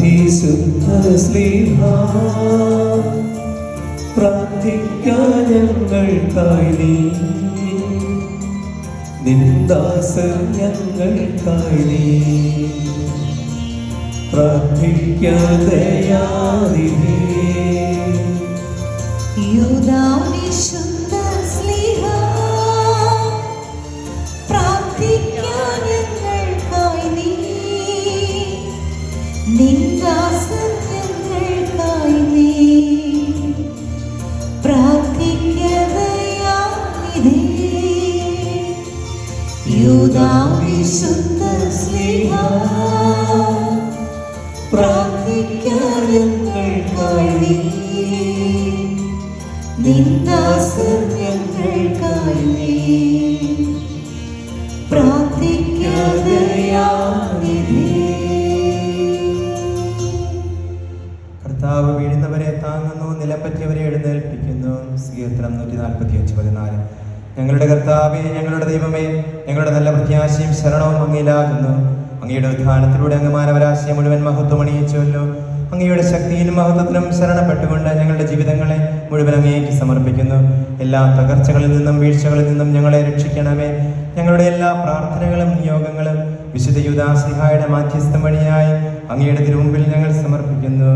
പരിശുദ്ധ പ്രാർത്ഥിക്കാൻ ഞങ്ങൾക്കായി നീ നിന്ദാസർ ഞങ്ങൾക്കായി നീ പ്രാർത്ഥിക്കാതെയാതിരേ വിശുദ്ധ സ്ലീഹ പ്രാർത്ഥിക്കാൻ ഞങ്ങൾക്കായി നീ നിന്ദാസർ ഞങ്ങൾക്കായി നീ പ്രാർത്ഥിക്കാതെയാതിരേ വിശുദ്ധ സ്ലീഹ പ്രാർത്ഥിക്കാൻ ഞങ്ങൾക്കായി നീ നിന്ദാസർ ഞങ്ങൾക്കായി നീ പ്രാർത്ഥിക്കാതെയാതിരേ. കർത്താവ് വീഴുന്നവരെ താങ്ങുന്നു, നിലപ്പറ്റിയവരെ എഴുന്നേൽപ്പിക്കുന്നു. കീർത്തനം 145:14. ഞങ്ങളുടെ കർത്താവേ, ഞങ്ങളുടെ ദൈവമേ, ഞങ്ങളുടെ നല്ല പ്രത്യാശയും ശരണവും അങ്ങയിലാകുന്നു. അങ്ങയുടെ ഉദ്ധാനത്തിലൂടെ അങ്ങ് മാനവരാശിയെ മുഴുവൻ മഹത്വം അണിയിച്ചുവല്ലോ. അങ്ങയുടെ ശക്തിയിലും മഹത്വത്തിനും ശരണപ്പെട്ടുകൊണ്ട് ഞങ്ങളുടെ ജീവിതങ്ങളെ മുഴുവൻ അങ്ങേക്ക് സമർപ്പിക്കുന്നു. എല്ലാ തകർച്ചകളിൽ നിന്നും വീഴ്ചകളിൽ നിന്നും ഞങ്ങളെ രക്ഷിക്കണമേ. ഞങ്ങളുടെ എല്ലാ പ്രാർത്ഥനകളും നിയോഗങ്ങളും വിശുദ്ധ യൂദാശ്ലീഹായുടെ മാധ്യസ്ഥം വഴിയായി അങ്ങയുടെ തിരുമുമ്പിൽ ഞങ്ങൾ സമർപ്പിക്കുന്നു.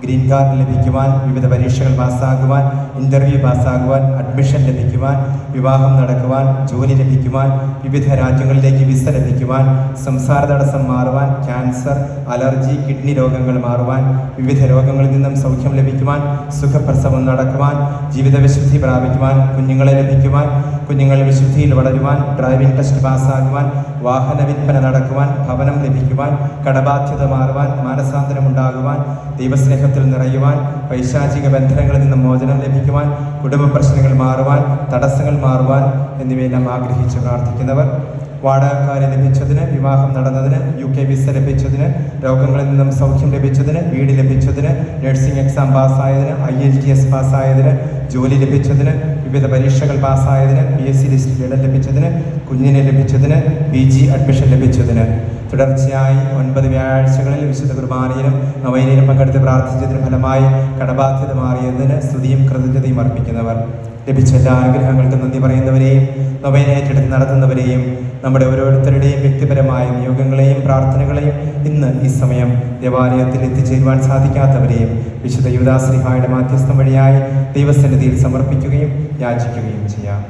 ഗ്രീൻ കാർഡ് ലഭിക്കുവാൻ, വിവിധ പരീക്ഷകൾ പാസ്സാകുവാൻ, ഇന്റർവ്യൂ പാസ്സാകുവാൻ, അഡ്മിഷൻ ലഭിക്കുവാൻ, വിവാഹം നടക്കുവാൻ, ജോലി ലഭിക്കുവാൻ, വിവിധ രാജ്യങ്ങളിലേക്ക് വിസ ലഭിക്കുവാൻ, സംസാര തടസ്സം മാറുവാൻ, ക്യാൻസർ, അലർജി, കിഡ്നി രോഗങ്ങൾ മാറുവാൻ, വിവിധ രോഗങ്ങളിൽ നിന്നും സൗഖ്യം ലഭിക്കുവാൻ, സുഖപ്രസവം നടക്കുവാൻ, ജീവിത വിശുദ്ധി പ്രാപിക്കുവാൻ, കുഞ്ഞുങ്ങളെ ലഭിക്കുവാൻ, കുഞ്ഞുങ്ങൾ വിശുദ്ധിയിൽ വളരുവാൻ, ഡ്രൈവിംഗ് ടെസ്റ്റ് പാസ്സാകുവാൻ, വാഹന വിൽപ്പന നടക്കുവാൻ, ഭവനം ലഭിക്കുവാൻ, കടബാധ്യത മാറുവാൻ, മാനസാന്തരം ഉണ്ടാകുവാൻ, ദൈവസ്നേഹത്തിൽ നിറയുവാൻ, പൈശാചിക ബന്ധനങ്ങളിൽ നിന്നും മോചനം ലഭിക്കുവാൻ, കുടുംബ പ്രശ്നങ്ങൾ മാറുവാൻ, തടസ്സങ്ങൾ മാറുവാൻ എന്നിവയെല്ലാം ആഗ്രഹിച്ച് പ്രാർത്ഥിക്കുന്നവർ, വാടകക്കാരെ ലഭിച്ചതിന്, വിവാഹം നടന്നതിന്, UK വിസ ലഭിച്ചതിന്, രോഗങ്ങളിൽ നിന്നും സൗഖ്യം ലഭിച്ചതിന്, വീട് ലഭിച്ചതിന്, നഴ്സിംഗ് എക്സാം പാസ്സായതിന്, IELTS പാസ്സായതിന്, ജോലി ലഭിച്ചതിന്, വിവിധ പരീക്ഷകൾ പാസ്സായതിന്, PSC ലിസ്റ്റിൽ ഇടം ലഭിച്ചതിന്, കുഞ്ഞിനെ ലഭിച്ചതിന്, PG അഡ്മിഷൻ ലഭിച്ചതിന്, തുടർച്ചയായി 9 വ്യാഴാഴ്ചകളിൽ വിശുദ്ധ കുർബാനയിലും നൊവേനയിലും പങ്കെടുത്ത് പ്രാർത്ഥിച്ചതിന് ഫലമായി കടബാധ്യത മാറിയതിന് സ്തുതിയും കൃതജ്ഞതയും അർപ്പിക്കുന്നവർ, ലഭിച്ച എല്ലാ അനുഗ്രഹങ്ങൾക്കും നന്ദി പറയുന്നവരെയും നൊവേന ഏറ്റെടുത്ത് നടത്തുന്നവരെയും നമ്മുടെ ഓരോരുത്തരുടെയും വ്യക്തിപരമായ നിയോഗങ്ങളെയും പ്രാർത്ഥനകളെയും ഇന്ന് ഈ സമയം ദേവാലയത്തിൽ എത്തിച്ചേരുവാൻ സാധിക്കാത്തവരെയും വിശുദ്ധ യൂദാശ്ലീഹായുടെ മാധ്യസ്ഥം വഴിയായി ദൈവസന്നിധിയിൽ സമർപ്പിക്കുകയും യാചിക്കുകയും ചെയ്യാം.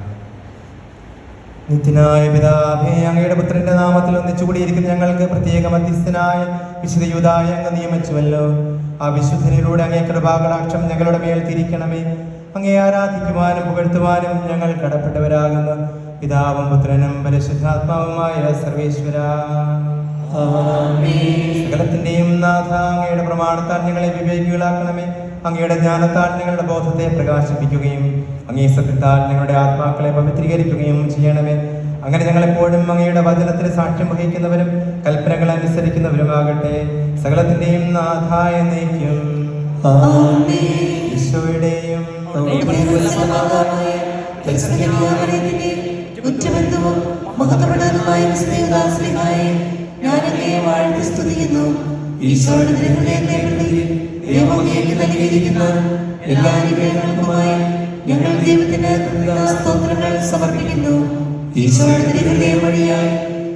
നിത്യനായ പിതാവേ, അങ്ങയുടെ പുത്രന്റെ നാമത്തിൽ ഒന്നിച്ചുകൂടിയിരിക്കുന്ന ഞങ്ങൾക്ക് പ്രത്യേക മധ്യസ്ഥനായ വിശുദ്ധ യൂദായെ അങ്ങ് നിയമിച്ചുവല്ലോ. ആ വിശുദ്ധനിലൂടെ അങ്ങേ കൃപാകടാക്ഷം ഞങ്ങളുടെ മേൽ തിരിക്കണമേ. അങ്ങേ ആരാധിക്കുവാനും പുകഴ്ത്തുവാനും ഞങ്ങൾ കടപ്പെട്ടവരാകുന്നു. പിതാവും പുത്രനും പരിശുദ്ധാത്മാവുമായ സർവേശ്വര, സകലത്തിന്റെയും നാഥ, അങ്ങയുടെ പ്രമാണത്താൽ ഞങ്ങളെ വിവേകികളാക്കണമേ. അങ്ങയുടെ ജ്ഞാനത്താൽ ഞങ്ങളുടെ ബോധത്തെ പ്രകാശിപ്പിക്കുകയും അങ്ങേ സത്യത്താൽ ഞങ്ങളുടെ ആത്മാക്കളെ പവിത്രീകരിക്കുകയും ചെയ്യണമേ. അങ്ങനെ ഞങ്ങളെപ്പോഴും അങ്ങയുടെ വചനത്തിന് സാക്ഷ്യം വഹിക്കുന്നവരും കൽപ്പനകൾ അനുസരിക്കുന്നവരുമാകട്ടെ. സകലത്തിന്റെയും നാഥായ എന്നേക്കും ഈശോയുടെയും എല്ലാ അനുഗ്രഹങ്ങൾക്കുമായി ഞങ്ങൾ ദൈവത്തിന് സ്തോത്രങ്ങൾ സമർപ്പിക്കുന്നു. ഈശോയുടെ ഹൃദയം വഴിയായി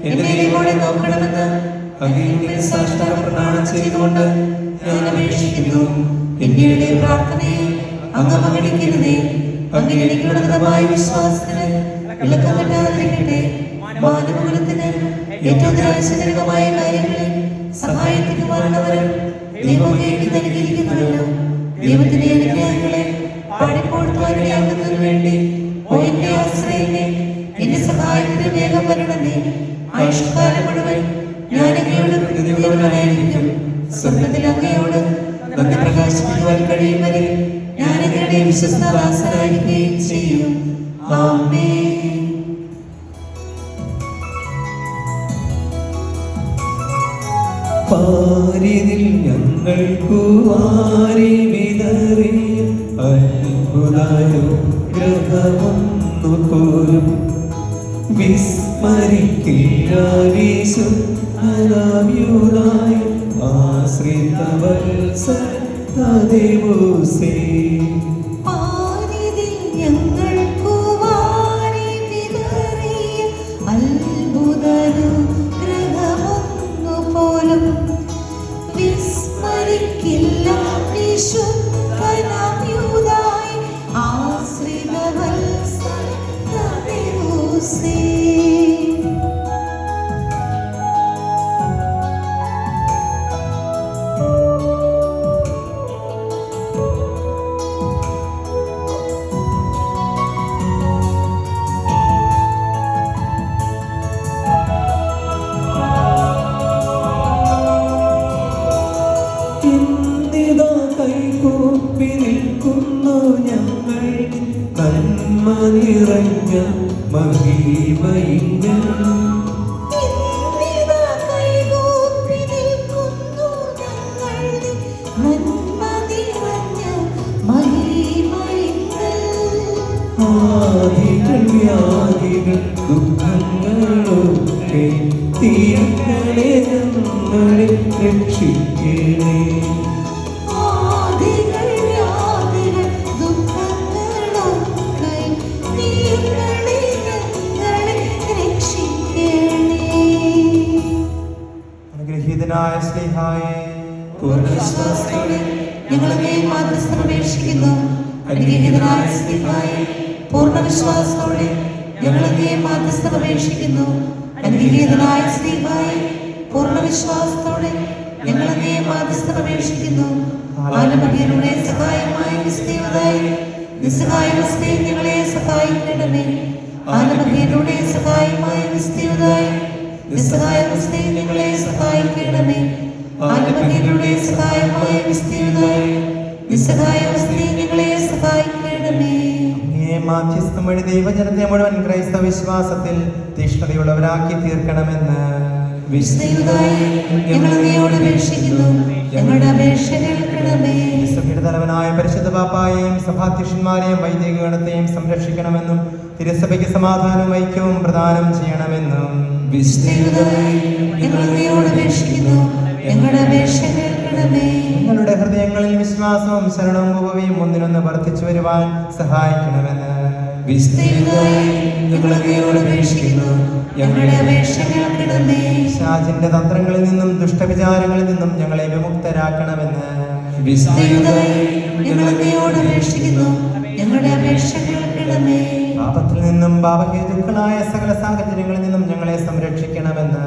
എന്നെ നോക്കണമെന്ന് അങ്ങയുടെ സാഷ്ടാംഗം പ്രമാണം ചെയ്തുകൊണ്ട് ഞാൻ അപേക്ഷിക്കുന്നു. എന്റെ പ്രാർത്ഥനയെ അങ്ങ് അവഗണിക്കരുതേ. അങ്ങനെ എനിക്കുള്ളതായ വിശ്വാസത്തിന് വിളക്കം കിട്ടാതിരിക്കട്ടെ. മാനവകുലത്തിന് ഏറ്റവും ആശ്ചര്യകരമായ കാര്യങ്ങളിൽ സഹായിക്കുവാനുള്ളവരും ദൈവം നൽകിയിരിക്കുന്നവരല്ലോ. ദൈവത്തിന്റെ അനുഗ്രഹങ്ങളെ പാടിപ്പോടുവാനിടയാകുന്നതിനു വേണ്ടി എന്റെ ആശ്രയനെ എന്റെ സഹായത്തിന് വേഗം വരണമേ. ആയുഷ്കാലം മുഴുവൻ ഞാൻ അങ്ങയോട് കൃതജ്ഞനായിരിക്കും. സ്വർഗ്ഗത്തിൽ അങ്ങയോട് നന്ദി പ്രകാശിപ്പിക്കുവാൻ കഴിയും വരെ ഞാൻ അങ്ങയുടെ വിശ്വസ്തദാസനായിരിക്കുകയും ചെയ്യും. ആമേൻ. പാരിതിൽ ഞങ്ങൾക്കു വാരി വിതറിയ അത്ഭുതാനുഗ്രഹമൊന്നു പോലും വിസ്മരിക്കില്ല. വിശുദ്ധനായ ആശ്രിത വത്സരൂസേ പാരിതിൽ ഞങ്ങൾക്കു വാരി വിതറിയ അത്ഭുതാനുഗ്രഹമൊന്നു പോലും വിസ്മരിക്കില്ല വിശുദ്ധനാം യൂദായി ആശ്രിത വത്സരൂസേ. ഇന്നിതാ കൈകൂപ്പി നിൽക്കുന്നു ഞങ്ങൾ നന്മ നിറഞ്ഞ മഹിമയിങ്കൽ. ഇന്നിതാ കൈകൂപ്പി നിൽക്കുന്നു ഞങ്ങൾ നന്മ നിറഞ്ഞ മഹിമയിങ്കൽ. ആദികൾ വ്യാധികൾ ദുഃഖങ്ങളൊക്കെ തീർക്കണേ ഞങ്ങളെ രക്ഷിക്കണേ. ആദികൾ വ്യാധികൾ ദുഃഖങ്ങളൊക്കെ തീർക്കണേ ഞങ്ങളെ രക്ഷിക്കണേ. അനുഗ്രഹീതനായ ശ്ലീഹായേ, പൂർണ്ണവിശ്വാസത്തോടെ ഞങ്ങളെ മാധ്യസ്ഥം അപേക്ഷിക്കുന്നു. അനുഗ്രഹീതനായ ശ്ലീഹായേ, പൂർണ്ണവിശ്വാസത്തോടെ ഞങ്ങളെ മാധ്യസ്ഥം അപേക്ഷിക്കുന്നു. അനുഗ്രഹീതനായ ശ്ലീഹായേ, പൂർണ്ണവിശ്വാസത്തോടെ ഞങ്ങളെ മാധ്യസ്ഥം അപേക്ഷിക്കുന്നു. ആലമകീരുടെ സഹായമായ നിസ്തേവതായി നിസ്സഹായമസ്തേ ഞങ്ങളെ സഹായിക്കണമേ. ആലമകീരുടെ സഹായമായ നിസ്തേവതായി നിസ്സഹായമസ്തേ ഞങ്ങളെ സഹായിക്കണമേ. ആലമകീരുടെ സഹായമായ നിസ്തേവതായി നിസ്സഹായമസ്തേ ഞങ്ങളെ സഹായിക്കണമേ. അങ്ങേ മാധ്യസ്ഥം വഴി ദൈവജനത്തെ മുഴുവൻ ക്രൈസ്തവ വിശ്വാസത്തിൽ തീഷ്ണതയുള്ളവരാക്കി തീർക്കണമെന്ന് വിശുദ്ധയുതായി ഞങ്ങൾ അങ്ങയോട് അപേക്ഷിക്കുന്നു. ഞങ്ങളുടെ അപേക്ഷ കേൾക്കണമേ. സഭയുടെ തലവനായ പരിശുദ്ധ പാപ്പായെയും സഭാധ്യക്ഷന്മാരെയും വൈദിക ഗണത്തെയും സംരക്ഷിക്കണമെന്നും തിരുസഭയ്ക്ക് സമാധാനവും ഐക്യവും പ്രദാനം ചെയ്യണമെന്നും വിശുദ്ധയുതായി ഞങ്ങൾ അങ്ങയോട് അപേക്ഷിക്കുന്നു. ഞങ്ങളുടെ അപേക്ഷ കേൾക്കണമേ. നിങ്ങളുടെ ഹൃദയങ്ങളിൽ വിശ്വാസവും ശരണവും ഉപവിയും ഒന്നിനൊന്ന് വർദ്ധിച്ചു വരുവാൻ സഹായിക്കണമെന്ന് വിശുദ്ധയുതായി ഞങ്ങൾ അങ്ങയോട് അപേക്ഷിക്കുന്നു. ഞങ്ങളുടെ അപേക്ഷ കേൾക്കണമേ. പിശാചിന്റെ തന്ത്രങ്ങളിൽ നിന്നും ദുഷ്ടവിചാരങ്ങളിൽ നിന്നും ഞങ്ങളെ വിമുക്തരാക്കണമെന്ന് വിശുദ്ധയുതായി ഞങ്ങൾ അങ്ങയോട് അപേക്ഷിക്കുന്നു. ഞങ്ങളുടെ അപേക്ഷ കേൾക്കണമേ. പാപത്തിൽ നിന്നും പാപഹേതുക്കളായ സകല സാഹചര്യങ്ങളിൽ നിന്നും ഞങ്ങളെ സംരക്ഷിക്കണമെന്ന്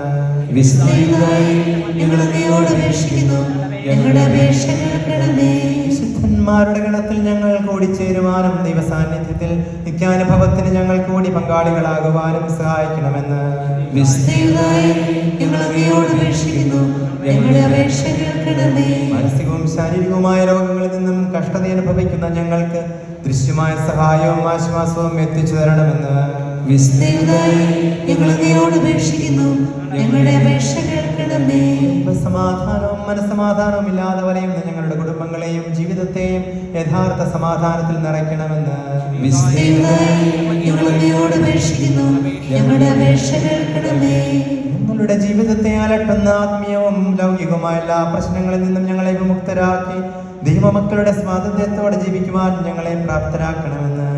വിശുദ്ധയുതായി ഞങ്ങൾ അങ്ങയോട് അപേക്ഷിക്കുന്നു. ഞങ്ങളുടെ അപേക്ഷ കേൾക്കണമേ. വിശുദ്ധന്മാരുടെ ഗണത്തിൽ ഞങ്ങൾ കൂടിച്ചേരുവാനും ദൈവസാന്നിധ്യത്തിൽ നിത്യാനുഭവത്തിന് ഞങ്ങൾ കൂടി പങ്കാളികളാകുവാനും സഹായിക്കണമെന്ന് വിശുദ്ധയുതായി ഞങ്ങൾ അങ്ങയോട് അപേക്ഷിക്കുന്നു. ഞങ്ങളുടെ അപേക്ഷ കേൾക്കണമേ. മാനസികവും ശാരീരികവുമായ രോഗങ്ങളിൽ നിന്നും കഷ്ടത അനുഭവിക്കുന്ന ഞങ്ങൾക്ക് ദൃശ്യമായ സഹായവും ആശ്വാസവും എത്തിച്ചു തരണമെന്ന് വിശുദ്ധയുതായി ഞങ്ങൾ അങ്ങയോട് അപേക്ഷിക്കുന്നു. ഞങ്ങളുടെ അപേക്ഷ കേൾക്കണമേ. സമാധാനവും മനസ്സമാധാനവും ഇല്ലാതെ വരെയുന്ന ഞങ്ങളുടെ കുടുംബങ്ങളെയും ജീവിതത്തെയും യഥാർത്ഥ സമാധാനത്തിൽ നിറയ്ക്കണമെന്ന് വിശുദ്ധയുതായി ഞങ്ങൾ അങ്ങയോട് അപേക്ഷിക്കുന്നു. ഞങ്ങളുടെ അപേക്ഷ കേൾക്കണമേ. ഞങ്ങളുടെ ജീവിതത്തെ അലട്ടുന്ന ആത്മീയവും ലൗകികവുമായ എല്ലാ പ്രശ്നങ്ങളിൽ നിന്നും ഞങ്ങളെ വിമുക്തരാക്കി ദൈവമക്കളുടെ സ്വാതന്ത്ര്യത്തോടെ ജീവിക്കുവാൻ ഞങ്ങളെ പ്രാപ്തരാക്കണമെന്ന്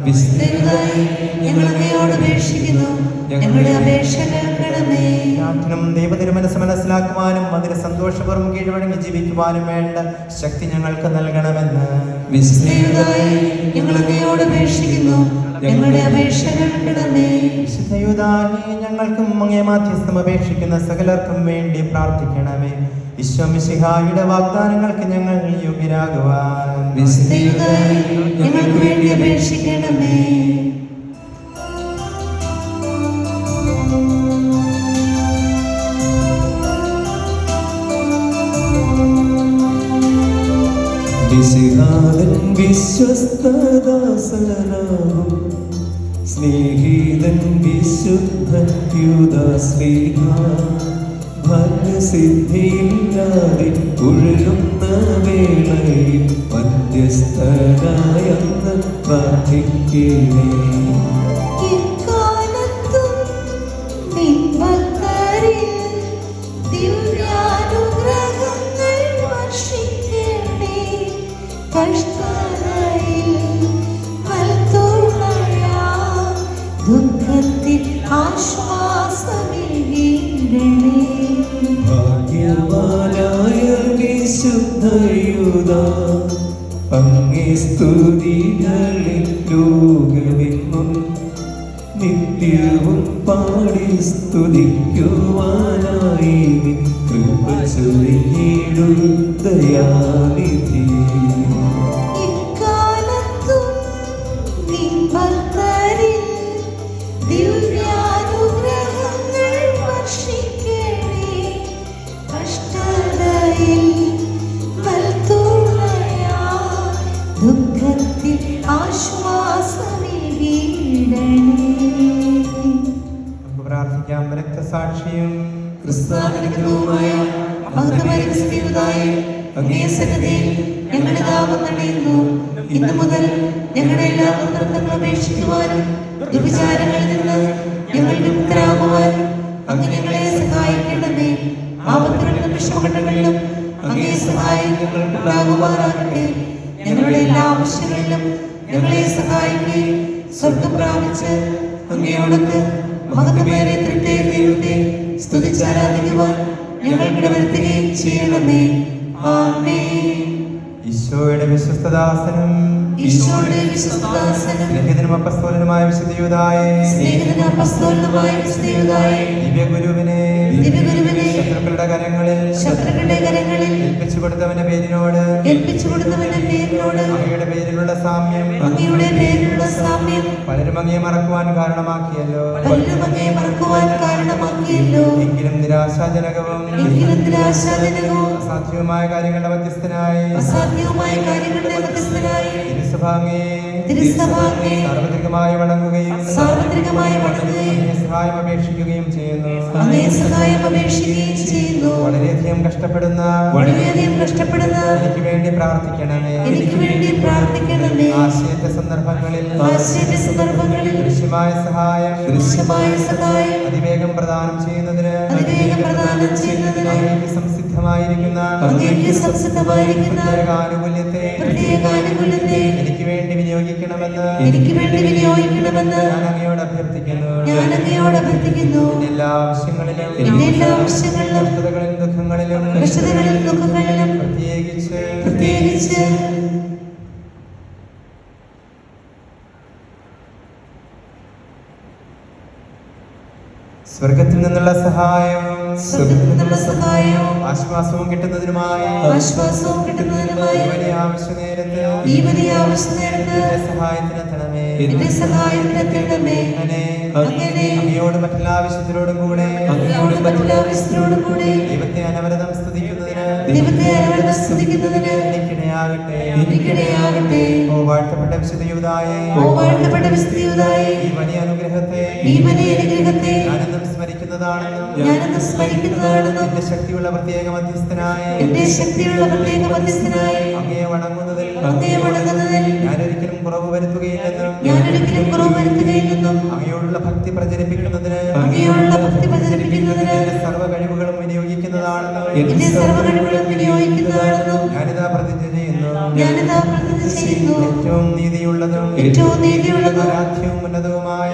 വിശുദ്ധയുതായി ഞങ്ങൾ അങ്ങയോട് അപേക്ഷിക്കുന്നു. ഞങ്ങളുടെ അപേക്ഷ കേൾക്കണമേ. ും ദൈവതിരുമനസ് മനസ്സിലാക്കുവാനും അതിന് സന്തോഷപൂർവ്വം കീഴ്വഴങ്ങി ജീവിക്കുവാനും വേണ്ട ശക്തി ഞങ്ങൾക്ക് നൽകണമെന്ന് വിശുദ്ധയുതായി ഞങ്ങൾ അങ്ങയോട് അപേക്ഷിക്കുന്നു. ഞങ്ങളുടെ അപേക്ഷ കേൾക്കണമേ. വിശുദ്ധയുതായി ഞങ്ങൾക്കും അങ്ങേ മാധ്യസ്ഥം അപേക്ഷിക്കുന്ന സകലർക്കും വേണ്ടി പ്രാർത്ഥിക്കണമേ. ഈശോമിശിഹായുടെ വാഗ്ദാനങ്ങൾക്ക് ഞങ്ങൾ യോഗ്യരാകുവാൻ വിശുദ്ധയുതായി ഞങ്ങൾക്ക് വേണ്ടി അപേക്ഷിക്കണമേ. വിശിഹാദൻ വിശ്വസ്തദാസനാകും സ്നേഹിതൻ വിശുദ്ധൻ യൂദാശ്ലീഹ ഭരണസിദ്ധിയില്ലാതെ ഉഴലുന്ന വേളയിൽ മധ്യസ്ഥനായെന്ന് പ്രാർത്ഥിക്കണേ. ഇക്കാലത്തും നിൻ ഭക്തരിൽ ദിവ്യാനുഗ്രഹം കഷ്ടതയിൽ നൽതുണയാ, ദുഃഖത്തിൽ ആശ്വാസമേകീടണേ. ഭാഗ്യവാനായ വിശുദ്ധയൂദാ, അങ്ങേ സ്തുതികളിൽ ലോകമെങ്ങും നിത്യവും പാടി സ്തുതിക്കുവാനായി നിൻ കൃപ ചൊരിഞ്ഞിടൂ ദയാനിധി. ഇക്കാലത്തും നിൻ ഭക്തരിൽ ദിവ്യാനുഗ്രഹങ്ങൾ വർഷിക്കണേ. കഷ്ടതയിൽ നൽതുണയാ, ദുഃഖത്തിൽ ആശ്വാസമേകീടണേ. നമുക്ക് പ്രാർത്ഥിക്കാം. രക്തസാക്ഷിയും ക്രിസ്താനുഗ്രഹവുമായ ഭക്തമായ ക്രിസ്തീയതായി അങ്ങേ സന്നിധിയിൽ ഞങ്ങളുടെ ദാഹം തടയുന്നു. ഇന്നു മുതൽ ഞങ്ങളുടെ എല്ലാ കർത്തവ്യങ്ങളും ഉപേക്ഷിക്കുവാനും ദുർവിചാരങ്ങളിൽ നിന്ന് ഞങ്ങൾ വിമുക്തരാകുവാനും അങ്ങ് ഞങ്ങളെ സഹായിക്കണമേ. ആപത്തുകളിലും വിഷമഘട്ടങ്ങളിലും അങ്ങേ സഹായം ഞങ്ങൾക്കുണ്ടാകുമാറാകട്ടെ. ഞങ്ങളുടെ എല്ലാ ആവശ്യങ്ങളിലും ഞങ്ങളെ സഹായിക്കുകയും സ്വർഗം പ്രാപിച്ച് അങ്ങയോടൊത്ത് മഹത്വമേറിയ തൃപ്തിയെ ദൈവത്തെ സ്തുതിച്ചാരാധിക്കുവാൻ ഞങ്ങൾക്ക് വരുത്തുകയും ചെയ്യണമേ. ആമേൻ. ഈശോയുടെ വിശ്വസ്തദാസനും ഈശോയുടെ വിശ്വസ്തദാസനും സ്നേഹിതനും അപ്പസ്തോലനുമായ വിശുദ്ധ യൂദായേ, സ്നേഹിതനും അപ്പസ്തോലനുമായ ക്രിസ്തീയതായി ദിവ്യഗുരുവിനെ ദിവ്യഗുരുവിനെ ശത്രുക്കളുടെ കരങ്ങളിൽ ശത്രുക്കളുടെ കരങ്ങളിൽ ഏൽപ്പിച്ചു കൊടുത്തവന്റെ പേരിനോട് ഏൽപ്പിച്ചു കൊടുത്തവന്റെ പേരിനോട് അങ്ങയുടെ പേരിലുള്ള സാമ്യം അങ്ങയുടെ പേരിലുള്ള സാമ്യം പലരും അങ്ങയെ മറക്കുവാൻ കാരണമാക്കിയല്ലോ. പലരും അങ്ങയെ മറക്കുവാൻ കാരണമാക്കിയല്ലോ. എങ്കിലും നിരാശാജനകവും എങ്കിലും നിരാശാജനകവും അസാധ്യവുമായ കാര്യങ്ങളുടെ മധ്യസ്ഥനായി അസാധ്യവുമായ കാര്യങ്ങളുടെ മധ്യസ്ഥനായി തിരുസഭാംഗേ സാർവത്രികമായി വണങ്ങുകയും സാർവത്രികമായി വണങ്ങുകയും അങ്ങയെ സഹായം അപേക്ഷിക്കുകയും ചെയ്യുന്നു. അങ്ങേ സഹായം അപേക്ഷിക്കുകയും ചെയ്യുന്നു. വളരെയധികം കഷ്ടപ്പെടുന്ന എനിക്ക് വേണ്ടി പ്രാർത്ഥിക്കണമേ. എനിക്ക് വേണ്ടി പ്രാർത്ഥിക്കണമേ. ആശയറ്റ സന്ദർഭങ്ങളിൽ ആശ്ചര്യ സന്ദർഭങ്ങളിൽ ദൃശ്യമായ സഹായം അതിവേഗം പ്രദാനം ചെയ്യുന്നതിന് അങ്ങേക്ക് സംസിദ്ധമായിരിക്കുന്ന പ്രത്യേകാനുകൂല്യത്തെ എനിക്ക് വേണ്ടി വിനിയോഗിക്കണമെന്ന് ഞാൻ അങ്ങയോട് അഭ്യർത്ഥിക്കുന്നു. എന്റെ എല്ലാ ആവശ്യങ്ങളിലും കഷ്ടതകളിലും ദുഃഖങ്ങളിലും പ്രത്യേകിച്ച് സ്വർഗത്തിൽ നിന്നുള്ള സഹായവും ആശ്വാസവും കിട്ടുന്നതിനുമായി ഈ വലിയ ആവശ്യനേരത്ത് എന്റെ സഹായത്തിനെത്തണമേ. അങ്ങനെ അങ്ങയോട് മറ്റെല്ലാ ആവശ്യത്തിനോടും കൂടെ ദൈവത്തെ അനവരതം സ്തുതിക്കുന്നതിന് എനിക്കിടയാകട്ടെ. ഓ വാഴ്ത്തപ്പെട്ട വിശുദ്ധ യൂദായേ, ഈ വലിയ അനുഗ്രഹത്തെ ഞാനെന്നും സ്മരിക്കുന്നതാണെന്നും എന്റെ ശക്തിയുള്ള പ്രത്യേക മധ്യസ്ഥനായ അങ്ങയെ വണങ്ങുന്നതിൽ ഞാനൊരിക്കലും കുറവ് വരുത്തുകയില്ലെന്നും അങ്ങയോടുള്ള ഭക്തി പ്രചരിപ്പിക്കുന്നതിന് എന്റെ സർവ്വ കഴിവുകളും വിനിയോഗിക്കുന്നതാണെന്നും ഞാനിതാ പ്രതിജ്ഞ ചെയ്യുന്നു. ഏറ്റവും നീതിയുള്ളതും ആരാധ്യവും ഉന്നതവുമായ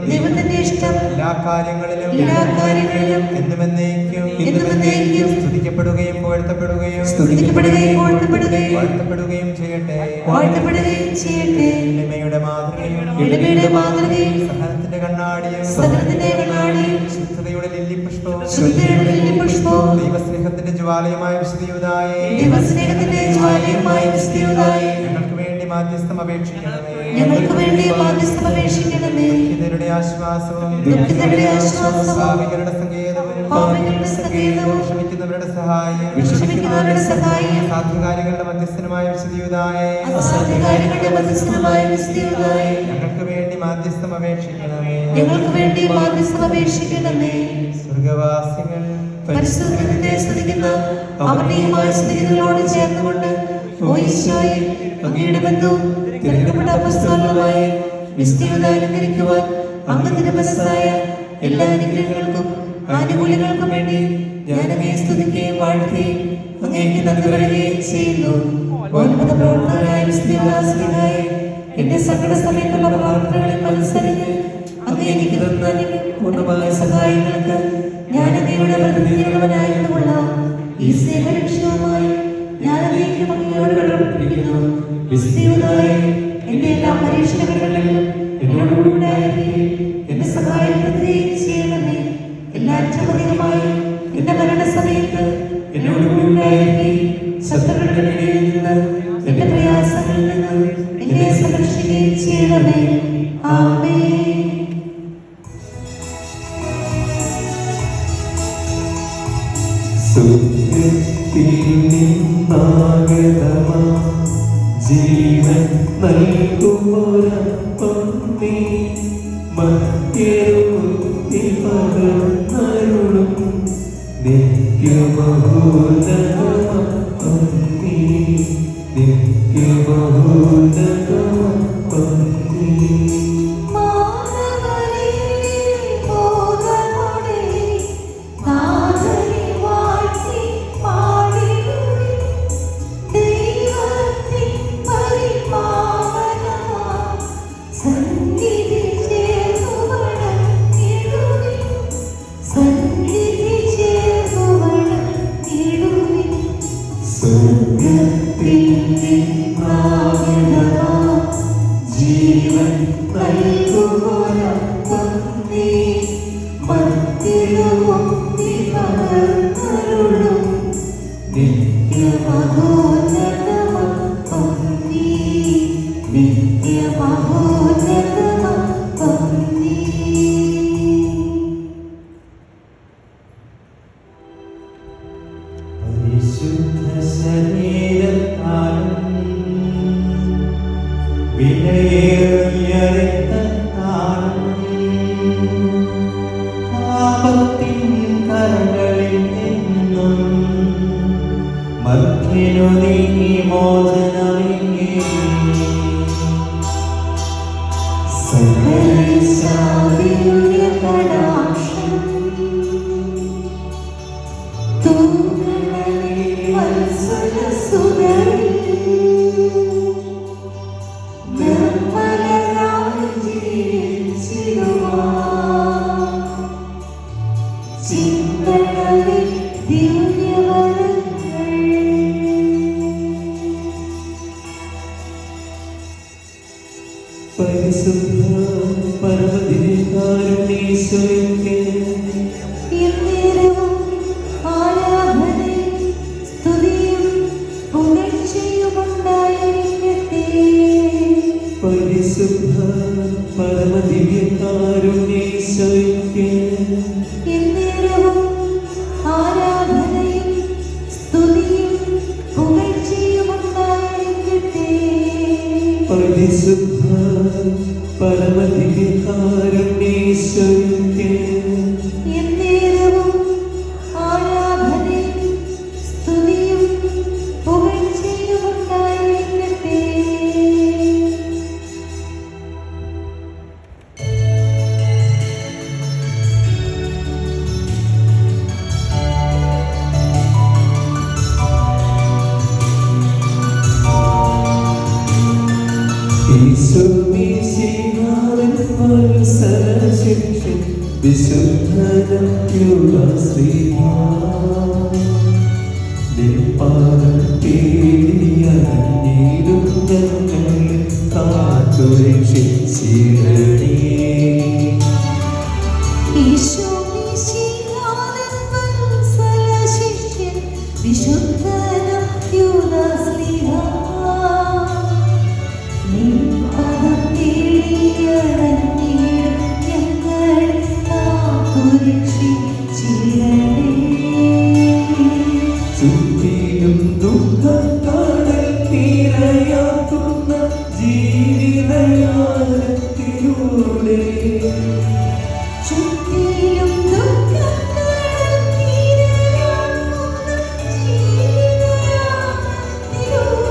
ദൈവത്തിന്റെ ഇഷ്ടം എല്ലാ കാര്യങ്ങളിലും എന്നുമെന്നേക്കും സ്തുതിക്കപ്പെടുകയും പുകഴ്ത്തപ്പെടുകയും വാഴ്ത്തപ്പെടുകയും ചെയ്യട്ടെ. എളിമയുടെ മാതൃകയും സഹനത്തിന്റെ കണ്ണാടിയും ശുദ്ധതയുടെ ലില്ലിപുഷ്പവും ദൈവസ്നേഹത്തിന്റെ ജ്വാലയുമായ വിശുദ്ധ യൂദായേ, ഞങ്ങൾക്ക് വേണ്ടി മാധ്യസ്ഥം അപേക്ഷിക്കണമേ. ദുഃഖിതരുടെ ആശ്വാസവും പാപികളുടെ സങ്കേതവും ക്ഷമിക്കുന്നവരുടെ സഹായം സാധ്യകാര്യങ്ങളുടെ മധ്യസ്ഥനുമായ വിശുദ്ധ യൂദായേ, ഞങ്ങൾക്ക് വേണ്ടി മാധ്യസ്ഥം അപേക്ഷിക്കണമേ. സ്വർഗവാസികൾ പരിശുദ്ധത്തെ സ്തുതിക്കുന്ന അവർണീയമായ സ്തുതികളോട് ചേർന്നുകൊണ്ട് ഓ ഈശോയെ, അങ്ങയുടെ ബന്ധവും തിരഞ്ഞെടുക്കപ്പെട്ട അപ്പസ്തോലനുമായ വിശുദ്ധ അലങ്കരിക്കുവാൻ അങ്ങ് മനസ്സായ എല്ലാ അനുഗ്രഹങ്ങൾക്കും ആനുകൂല്യങ്ങൾക്കും വേണ്ടി ഞാൻ അങ്ങയെ സ്തുതിക്കുകയും വാഴ്ത്തുകയും അങ്ങേക്ക് നന്ദി പറയുകയും ചെയ്യുന്നു. അത്ഭുത പ്രവർത്തകരായ വിശുദ്ധദാസനായ എന്റെ സകല സമയത്തുള്ള പ്രാർത്ഥനകളിൽ മത്സരിച്ച് അങ്ങ് എനിക്ക് തന്ന പൂർണ്ണമായ സഹായങ്ങൾക്ക് ഞാൻ അങ്ങയുടെ പ്രതിനിധിയുള്ളവനായിരുന്നുള്ള ഈ സ്നേഹലക്ഷ്യവുമായി ഞാൻ അങ്ങേക്ക് അങ്ങയോട് കടപ്പെട്ടിരിക്കുന്നു. വിശുദ്ധനായ എന്റെ എല്ലാ പരീക്ഷണങ്ങളിലും എന്നോടുകൂടി ഉണ്ടായിരിക്കുകയും എന്റെ സഹായം പ്രത്യേകം ചെയ്യണമേ. എല്ലാ അധികമായി എന്റെ മരണസമയത്ത് എന്നോടുകൂടി ഉണ്ടായിരിക്കുകയും ശത്രുക്കളുടെ ഇടയിൽ നിന്ന് എന്റെ പ്രയാസങ്ങളിൽ നിന്ന് എന്നെ സംരക്ഷിക്കുകയും ചെയ്യണമേ. ആമേൻ. ജീവൻ നൽകുമൊരപ്പം നീ മറ്റേറുത്തി പകർന്നരുളും നിത്യമഹോന്നതമപ്പം നീ നിത്യമഹോന്നതമപ്പം നീ ജീവൻ നൽകുമൊരപ്പം നീ മറ്റേറുത്തി പകർന്നരുളും നിത്യമഹോന്നതമപ്പം നീ നിത്യമഹോന്നതമപ്പം നീ. പരിശുദ്ധ ശരീരത്താലും വിലയേറിയ രക്തത്താലും പാപത്തിൻ കരകളിൽ നിന്നും മർത്യനു നീങ്ങി മോചനമേ. സകലശാദിയുടെ കടാക്ഷം പരിശുദ്ധ പരമദിവ്യകാരുണ്യേശ്വരനെ ആരാധനയും സ്തുതിയും പുകഴ്ചയുമുണ്ടായിരിക്കട്ടെ. പരിശുദ്ധ പരമദിവ്യകാരുണ്യേശ്വരനെ എന്നേരവും ആരാധനയും സ്തുതിയും പുകഴ്ചയുമുണ്ടായിരിക്കട്ടെ. പരിശുദ്ധ പരമദിവ്യകാരുണ്യേശ്വരനെ എന്നേരവും ആരാധനയും സ്തുതിയും പുകഴ്ചയുമുണ്ടായിരിക്കട്ടെ. വിശുദ്ധ